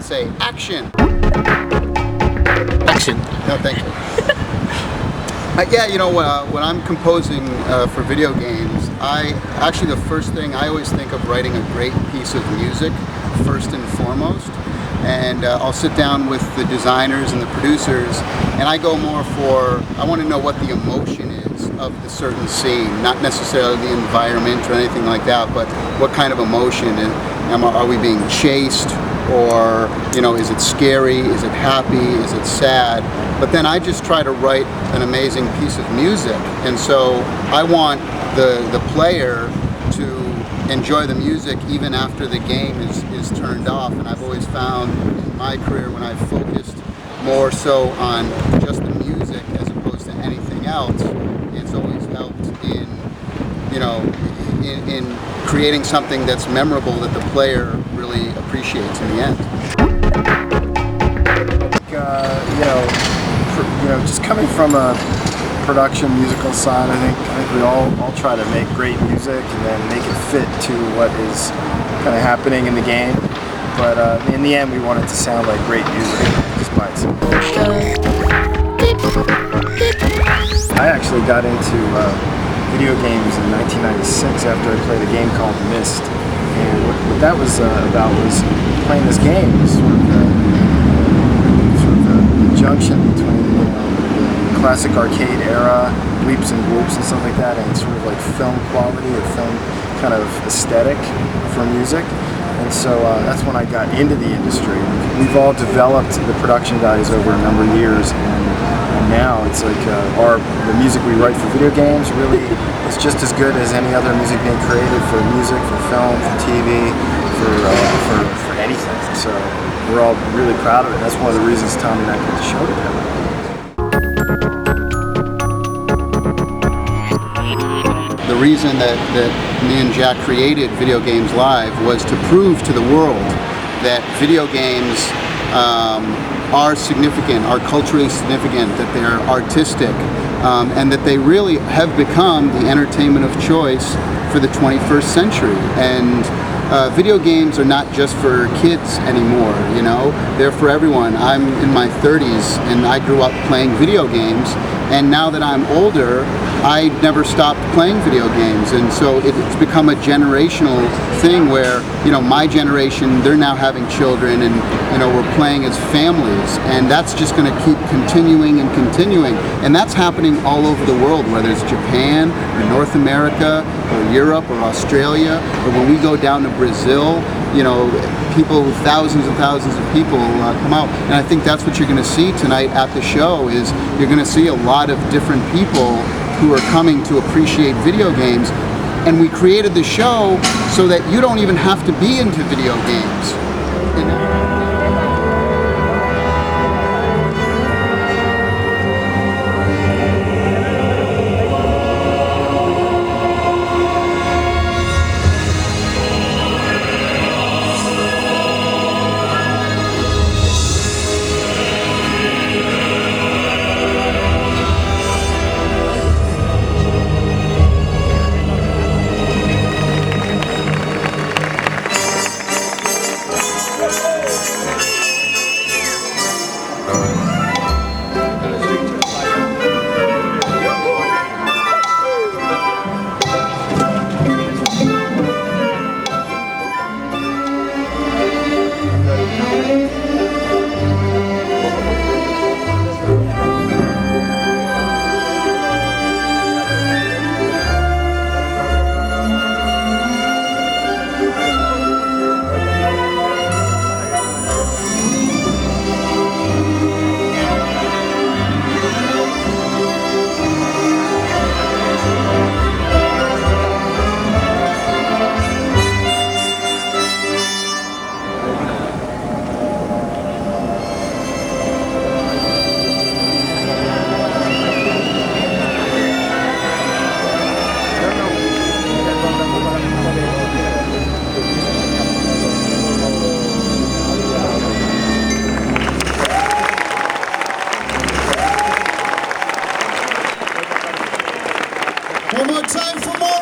say action. Action. No, thank you. Yeah, you know, when I'm composing for video games, actually the first thing I always think of writing a great piece of music first and foremost. And I'll sit down with the designers and the producers, and I go more for, I want to know what the emotion is of the certain scene, not necessarily the environment or anything like that, but what kind of emotion. Are we being chased? Or, you know, is it scary? Is it happy? Is it sad? But then I just try to write an amazing piece of music. And so I want the player to enjoy the music even after the game is turned off. And I've always found in my career, when I've focused more so on just the music as opposed to anything else, it's always helped in, you know, in creating something that's memorable that the player really appreciates in the end. You know, just coming from a production musical side, I think we all try to make great music and then make it fit to what is kind of happening in the game. But in the end, we want it to sound like great music just by itself. I actually got into video games in 1996 after I played a game called Myst. And what that was about was playing this game, sort of the junction between, you know, the classic arcade era, bleeps and whoops and stuff like that, and sort of like film quality or film kind of aesthetic for music. And so that's when I got into the industry. We've all developed the production values over a number of years, and now it's like the music we write for video games really is just as good as any other music being created for music, for film, for TV, for anything. So we're all really proud of it. That's one of the reasons Tommy and I put the show together. The reason that me and Jack created Video Games Live was to prove to the world that video games are significant, are culturally significant, that they're artistic, and that they really have become the entertainment of choice for the 21st century. And video games are not just for kids anymore, you know, they're for everyone. I'm in my 30s and I grew up playing video games, and now that I'm older, I never stopped playing video games, and so it's become a generational thing where, you know, my generation, they're now having children, and, you know, we're playing as families, and that's just going to keep continuing and continuing, and that's happening all over the world, whether it's Japan or North America or Europe or Australia, or when we go down to Brazil, you know, people, thousands and thousands of people come out, and I think that's what you're going to see tonight at the show. Is you're going to see a lot of different people who are coming to appreciate video games, and we created the show so that you don't even have to be into video games. You know? One more time for more.